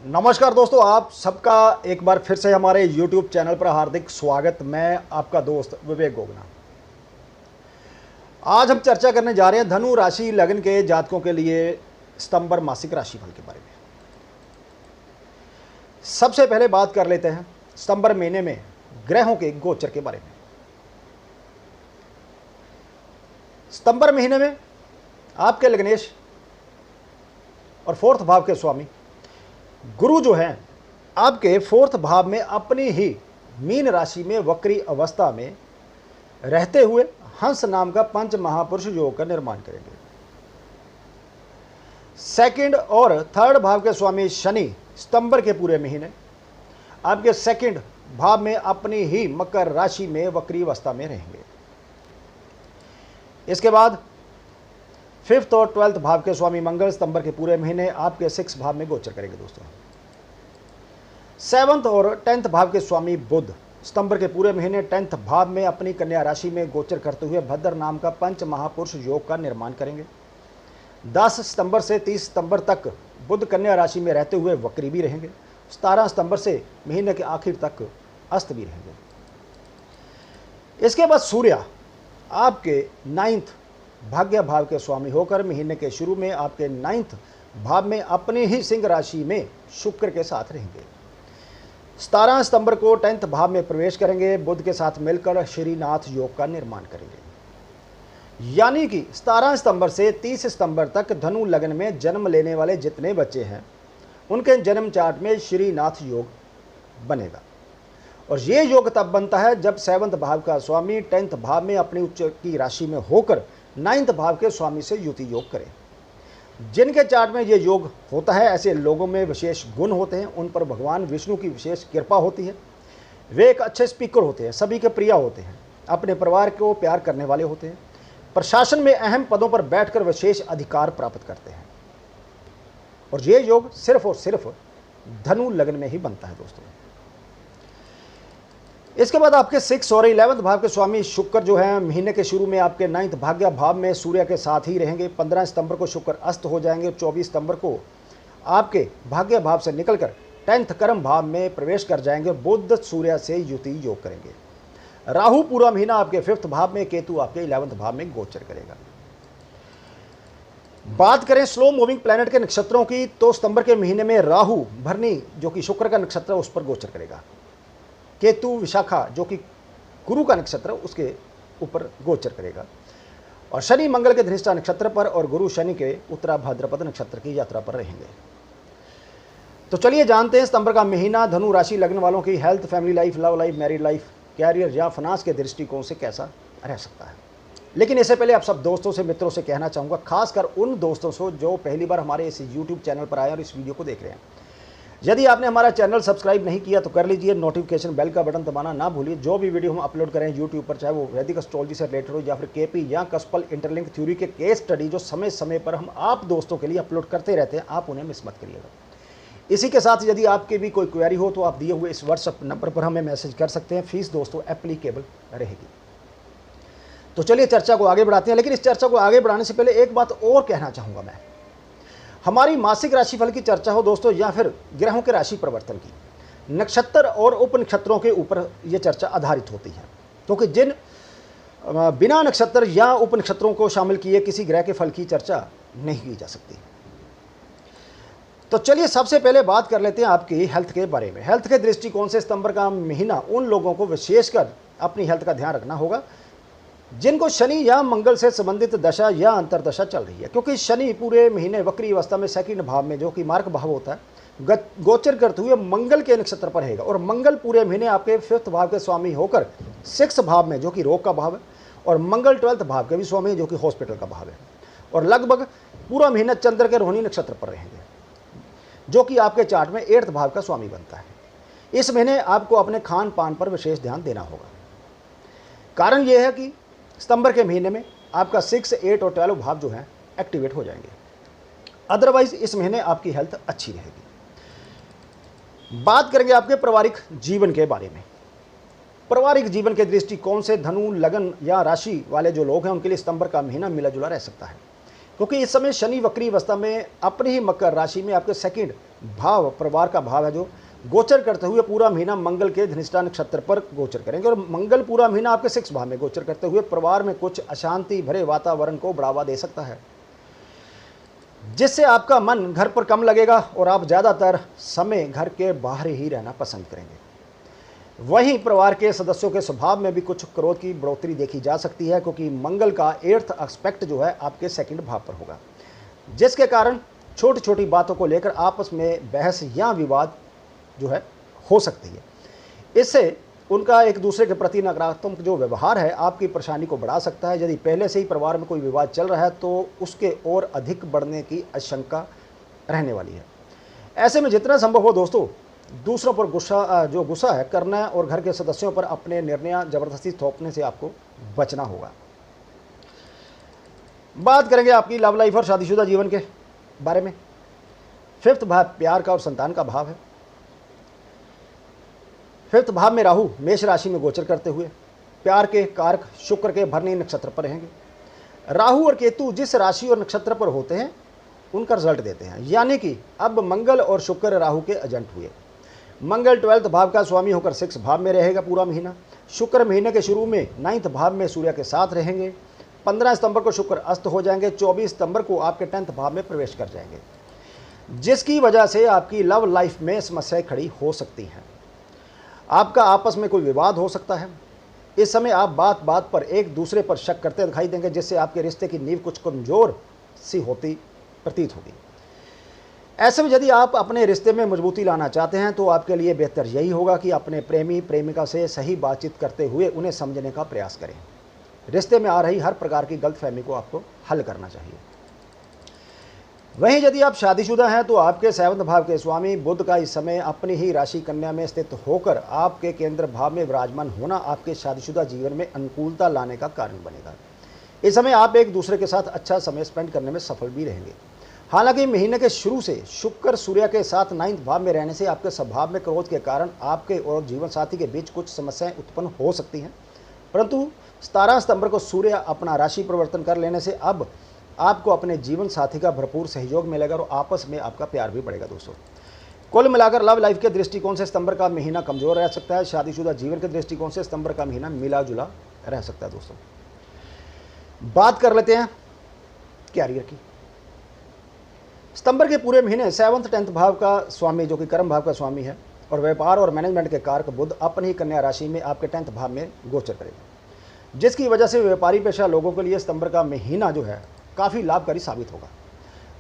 नमस्कार दोस्तों, आप सबका एक बार फिर से हमारे YouTube चैनल पर हार्दिक स्वागत। मैं आपका दोस्त विवेक गोगना। आज हम चर्चा करने जा रहे हैं धनु राशि लग्न के जातकों के लिए सितंबर मासिक राशिफल के बारे में। सबसे पहले बात कर लेते हैं सितंबर महीने में ग्रहों के गोचर के बारे में। सितंबर महीने में आपके लग्नेश और फोर्थ भाव के स्वामी गुरु जो हैं आपके फोर्थ भाव में अपनी ही मीन राशि में वक्री अवस्था में रहते हुए हंस नाम का पंच महापुरुष योग का निर्माण करेंगे। सेकंड और थर्ड भाव के स्वामी शनि सितंबर के पूरे महीने आपके सेकंड भाव में अपनी ही मकर राशि में वक्री अवस्था में रहेंगे। इसके बाद फिफ्थ और ट्वेल्थ भाव के स्वामी मंगल सितंबर के पूरे महीने आपके सिक्स भाव में गोचर करेंगे। दोस्तों, सेवंथ और टेंथ भाव के स्वामी बुध सितंबर के पूरे महीने टेंथ भाव में अपनी कन्या राशि में गोचर करते हुए भद्र नाम का पंच महापुरुष योग का निर्माण करेंगे। 10 सितंबर से 30 सितंबर तक बुध कन्या राशि में रहते हुए वक्री भी रहेंगे। 17 सितंबर से महीने के आखिर तक अस्त भी रहेंगे। इसके बाद सूर्य आपके 9th भाग्य भाव के स्वामी होकर महीने के शुरू में आपके 9th भाव में अपनी ही सिंह राशि में शुक्र के साथ रहेंगे। 17 सितंबर को 10th भाव में प्रवेश करेंगे। बुध के साथ मिलकर श्रीनाथ योग का निर्माण करेंगे। यानी कि 17 सितंबर से 30 सितंबर तक धनु लग्न में जन्म लेने वाले जितने बच्चे हैं उनके जन्म चार्ट में श्रीनाथ योग बनेगा। और ये योग तब बनता है जब 7th भाव का स्वामी 10th भाव में अपनी उच्च की राशि में होकर 9th भाव के स्वामी से युति योग करें। जिनके चार्ट में ये योग होता है ऐसे लोगों में विशेष गुण होते हैं, उन पर भगवान विष्णु की विशेष कृपा होती है। वे एक अच्छे स्पीकर होते हैं, सभी के प्रिय होते हैं, अपने परिवार को प्यार करने वाले होते हैं, प्रशासन में अहम पदों पर बैठकर विशेष अधिकार प्राप्त करते हैं। और ये योग सिर्फ और सिर्फ धनु लग्न में ही बनता है। दोस्तों, इसके बाद आपके 6 और 11th भाव के स्वामी शुक्र जो है महीने के शुरू में आपके 9th भाग्य भाव में सूर्य के साथ ही रहेंगे। 15 सितंबर को शुक्र अस्त हो जाएंगे और 24 सितंबर को आपके भाग्य भाव से निकलकर 10th कर्म भाव में प्रवेश कर जाएंगे। बुध सूर्य से युति योग करेंगे। राहु पूरा महीना आपके 5th भाव में, केतु आपके 11th भाव में गोचर करेगा। बात करें स्लो मूविंग प्लैनेट के नक्षत्रों की तो सितंबर के महीने में राहु भरनी जो कि शुक्र का नक्षत्र है उस पर गोचर करेगा। केतु विशाखा जो कि गुरु का नक्षत्र उसके ऊपर गोचर करेगा। और शनि मंगल के धनिष्ठा नक्षत्र पर और गुरु शनि के उत्तरा भाद्रपद नक्षत्र की यात्रा पर रहेंगे। तो चलिए जानते हैं सितंबर का महीना धनु राशि लगने वालों की health, family life, love life, married life, career या फाइनेंस के दृष्टिकोण से कैसा रह सकता है। लेकिन इससे पहले आप सब दोस्तों से, मित्रों से कहना चाहूँगा, खासकर उन दोस्तों से जो पहली बार हमारे इस यूट्यूब चैनल पर आए और इस वीडियो को देख रहे हैं, यदि आपने हमारा चैनल सब्सक्राइब नहीं किया तो कर लीजिए। नोटिफिकेशन बेल का बटन दबाना ना भूलिए। जो भी वीडियो हम अपलोड करें यूट्यूब पर, चाहे वो वैदिक एस्ट्रोलॉजी से रिलेटेड हो या फिर केपी या कस्पल इंटरलिंक थ्योरी के केस स्टडी जो समय समय पर हम आप दोस्तों के लिए अपलोड करते रहते हैं, आप उन्हें मिस मत करिएगा। इसी के साथ यदि आपकी भी कोई क्वेरी हो तो आप दिए हुए इस व्हाट्सएप नंबर पर हमें मैसेज कर सकते हैं। फीस दोस्तों एप्लीकेबल रहेगी। तो चलिए चर्चा को आगे बढ़ाते हैं। लेकिन इस चर्चा को आगे बढ़ाने से पहले एक बात और कहना चाहूँगा मैं। हमारी मासिक राशिफल की चर्चा हो दोस्तों या फिर ग्रहों के राशि परिवर्तन की, नक्षत्र और उप नक्षत्रों के ऊपर यह चर्चा आधारित होती है। क्योंकि जिन बिना नक्षत्र या उप नक्षत्रों को शामिल किए किसी ग्रह के फल की चर्चा नहीं की जा सकती। तो चलिए सबसे पहले बात कर लेते हैं आपकी हेल्थ के बारे में। हेल्थ के दृष्टिकोण से सितंबर का महीना उन लोगों को विशेषकर अपनी हेल्थ का ध्यान रखना होगा जिनको शनि या मंगल से संबंधित दशा या अंतरदशा चल रही है। क्योंकि शनि पूरे महीने वक्री अवस्था में सेकंड भाव में जो कि मार्ग भाव होता है गोचर करते हुए मंगल के नक्षत्र पर रहेगा। और मंगल पूरे महीने आपके 5th भाव के स्वामी होकर 6th भाव में जो कि रोग का भाव है, और मंगल 12th भाव के भी स्वामी है जो कि हॉस्पिटल का भाव है। और लगभग पूरा महीना चंद्र के रोहिणी नक्षत्र पर रहेंगे जो कि आपके चार्ट में 8th भाव का स्वामी बनता है। इस महीने आपको अपने खान पान पर विशेष ध्यान देना होगा। कारण यह है कि सितंबर के महीने में आपका 6, 8 और 12 भाव जो हैं एक्टिवेट हो जाएंगे। अदरवाइज इस महीने आपकी हेल्थ अच्छी रहेगी। बात करेंगे आपके पारिवारिक जीवन के बारे में। पारिवारिक जीवन के दृष्टिकोण से धनु लगन या राशि वाले जो लोग हैं उनके लिए सितंबर का महीना मिला जुला रह सकता है। क्योंकि इस समय शनि वक्री अवस्था में अपनी ही मकर राशि में आपके सेकंड भाव, परिवार का भाव है, जो गोचर करते हुए पूरा महीना मंगल के धनिष्ठा नक्षत्र पर गोचर करेंगे। और मंगल पूरा महीना आपके 6 भाव में गोचर करते हुए परिवार में कुछ अशांति भरे वातावरण को बढ़ावा दे सकता है, जिससे आपका मन घर पर कम लगेगा और आप ज़्यादातर समय घर के बाहर ही रहना पसंद करेंगे। वहीं परिवार के सदस्यों के स्वभाव में भी कुछ क्रोध की बढ़ोतरी देखी जा सकती है, क्योंकि मंगल का 8th एस्पेक्ट जो है आपके सेकंड भाव पर होगा, जिसके कारण छोटी छोटी बातों को लेकर आपस में बहस या विवाद जो है हो सकती है। इससे उनका एक दूसरे के प्रति नकारात्मक जो व्यवहार है आपकी परेशानी को बढ़ा सकता है। यदि पहले से ही परिवार में कोई विवाद चल रहा है तो उसके और अधिक बढ़ने की आशंका रहने वाली है। ऐसे में जितना संभव हो दोस्तों, दूसरों पर गुस्सा है करना और घर के सदस्यों पर अपने निर्णय जबरदस्ती थोपने से आपको बचना होगा। बात करेंगे आपकी लव लाइफ और शादीशुदा जीवन के बारे में। 5th भाव प्यार का और संतान का भाव है। 5th भाव में राहु मेष राशि में गोचर करते हुए प्यार के कारक शुक्र के भरणी नक्षत्र पर रहेंगे। राहु और केतु जिस राशि और नक्षत्र पर होते हैं उनका रिजल्ट देते हैं, यानी कि अब मंगल और शुक्र राहु के एजेंट हुए। मंगल 12th भाव का स्वामी होकर 6 भाव में रहेगा पूरा महीना। शुक्र महीने के शुरू में 9th भाव में सूर्य के साथ रहेंगे। 15 सितंबर को शुक्र अस्त हो जाएंगे। 24 सितंबर को आपके 10th भाव में प्रवेश कर जाएंगे, जिसकी वजह से आपकी लव लाइफ में समस्याएं खड़ी हो सकती हैं। आपका आपस में कोई विवाद हो सकता है। इस समय आप बात बात पर एक दूसरे पर शक करते दिखाई देंगे, जिससे आपके रिश्ते की नींव कुछ कमजोर सी होती प्रतीत होगी। ऐसे में यदि आप अपने रिश्ते में मजबूती लाना चाहते हैं तो आपके लिए बेहतर यही होगा कि अपने प्रेमी प्रेमिका से सही बातचीत करते हुए उन्हें समझने का प्रयास करें। रिश्ते में आ रही हर प्रकार की गलतफहमी को आपको हल करना चाहिए। वहीं यदि आप शादीशुदा हैं तो आपके 7वें भाव के स्वामी बुध का इस समय अपनी ही राशि कन्या में स्थित होकर आपके केंद्र भाव में विराजमान होना आपके शादीशुदा जीवन में अनुकूलता लाने का कारण बनेगा। इस समय आप एक दूसरे के साथ अच्छा समय स्पेंड करने में सफल भी रहेंगे। हालांकि महीने के शुरू से शुक्र सूर्य के साथ 9th भाव में रहने से आपके स्वभाव में क्रोध के कारण आपके और जीवन साथी के बीच कुछ समस्याएं उत्पन्न हो सकती हैं, परंतु 17 सितंबर को सूर्य अपना राशि परिवर्तन कर लेने से अब आपको अपने जीवन साथी का भरपूर सहयोग मिलेगा और आपस में आपका प्यार भी बढ़ेगा। दोस्तों, कुल मिलाकर लव लाइफ के दृष्टिकोण से सितंबर का महीना कमजोर रह सकता है। शादीशुदा जीवन के दृष्टिकोण से सितंबर का महीना मिला जुला रह सकता है। दोस्तों, बात कर लेते हैं कैरियर की। सितंबर के पूरे महीने 7th 10th भाव का स्वामी जो कि कर्म भाव का स्वामी है और व्यापार और मैनेजमेंट के कारक बुध अपनी कन्या राशि में आपके 10th भाव में गोचर करेगा, जिसकी वजह से व्यापारी पेशा लोगों के लिए सितंबर का महीना जो है काफ़ी लाभकारी साबित होगा।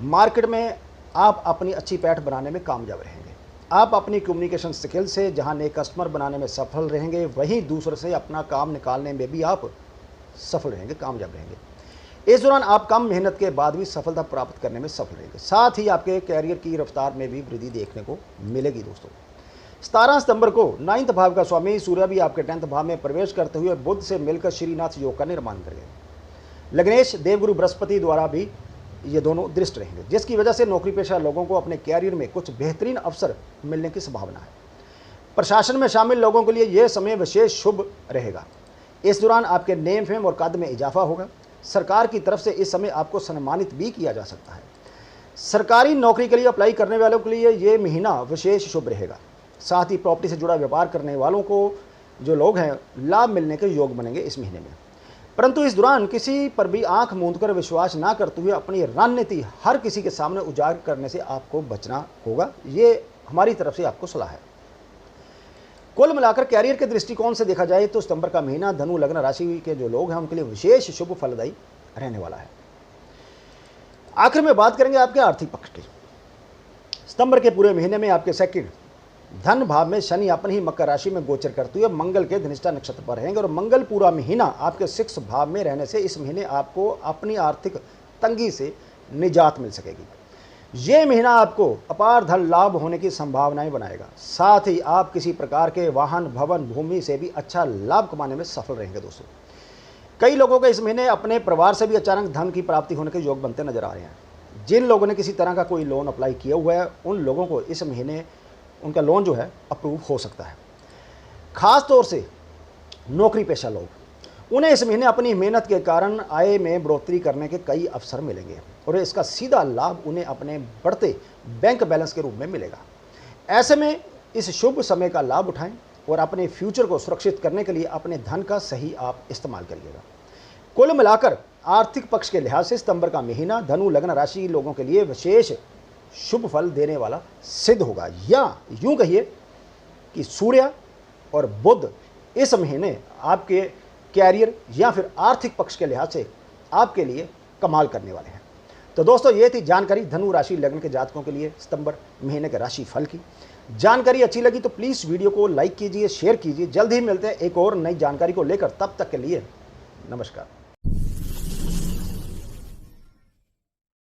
मार्केट में आप अपनी अच्छी पैठ बनाने में कामयाब रहेंगे। आप अपनी कम्युनिकेशन स्किल से जहां नए कस्टमर बनाने में सफल रहेंगे, वहीं दूसरे से अपना काम निकालने में भी आप सफल रहेंगे, कामयाब रहेंगे। इस दौरान आप कम मेहनत के बाद भी सफलता प्राप्त करने में सफल रहेंगे। साथ ही आपके कैरियर की रफ्तार में भी वृद्धि देखने को मिलेगी। दोस्तों, 17 सितंबर को 9th भाव का स्वामी सूर्य भी आपके 10th भाव में प्रवेश करते हुए बुध से मिलकर श्रीनाथ योग का निर्माण करेंगे। लग्नेश देवगुरु बृहस्पति द्वारा भी ये दोनों दृष्ट रहेंगे, जिसकी वजह से नौकरी पेशा लोगों को अपने कैरियर में कुछ बेहतरीन अवसर मिलने की संभावना है। प्रशासन में शामिल लोगों के लिए यह समय विशेष शुभ रहेगा। इस दौरान आपके नेम फेम और कद में इजाफा होगा। सरकार की तरफ से इस समय आपको सम्मानित भी किया जा सकता है। सरकारी नौकरी के लिए अप्लाई करने वालों के लिए ये महीना विशेष शुभ रहेगा। साथ ही प्रॉपर्टी से जुड़ा व्यापार करने वालों को जो लोग हैं लाभ मिलने के योग बनेंगे इस महीने में। परंतु इस दौरान किसी पर भी आंख मूंद कर विश्वास ना करते हुए अपनी रणनीति हर किसी के सामने उजागर करने से आपको बचना होगा। ये हमारी तरफ से आपको सलाह है। कुल मिलाकर कैरियर के दृष्टिकोण से देखा जाए तो सितंबर का महीना धनु लग्न राशि के जो लोग हैं उनके लिए विशेष शुभ फलदायी रहने वाला है। आखिर में बात करेंगे आपके आर्थिक पक्ष की। सितंबर के पूरे महीने में आपके सेकंड धन भाव में शनि अपनी ही मकर राशि में गोचर करते हुए मंगल के धनिष्ठा नक्षत्र पर रहेंगे और मंगल पूरा महीना आपके 6th भाव में रहने से इस महीने आपको अपनी आर्थिक तंगी से निजात मिल सकेगी। ये महीना आपको अपार धन लाभ होने की संभावनाएं बनाएगा। साथ ही आप किसी प्रकार के वाहन भवन भूमि से भी अच्छा लाभ कमाने में सफल रहेंगे। दोस्तों, कई लोगों को इस महीने अपने परिवार से भी अचानक धन की प्राप्ति होने के योग बनते नजर आ रहे हैं। जिन लोगों ने किसी तरह का कोई लोन अप्लाई किया हुआ है उन लोगों को इस महीने उनका लोन जो है अप्रूव हो सकता है। खास तौर से नौकरी पेशा लोग उन्हें इस महीने अपनी मेहनत के कारण आय में बढ़ोतरी करने के कई अवसर मिलेंगे और इसका सीधा लाभ उन्हें अपने बढ़ते बैंक बैलेंस के रूप में मिलेगा। ऐसे में इस शुभ समय का लाभ उठाएं और अपने फ्यूचर को सुरक्षित करने के लिए अपने धन का सही आप इस्तेमाल करिएगा। कुल मिलाकर आर्थिक पक्ष के लिहाज से सितंबर का महीना धनु लग्न राशि लोगों के लिए विशेष शुभ फल देने वाला सिद्ध होगा, या यूं कहिए कि सूर्य और बुध इस महीने आपके कैरियर या फिर आर्थिक पक्ष के लिहाज से आपके लिए कमाल करने वाले हैं। तो दोस्तों, ये थी जानकारी धनु राशि लग्न के जातकों के लिए सितंबर महीने के राशि फल की। जानकारी अच्छी लगी तो प्लीज़ वीडियो को लाइक कीजिए, शेयर कीजिए। जल्द ही मिलते हैं एक और नई जानकारी को लेकर। तब तक के लिए नमस्कार।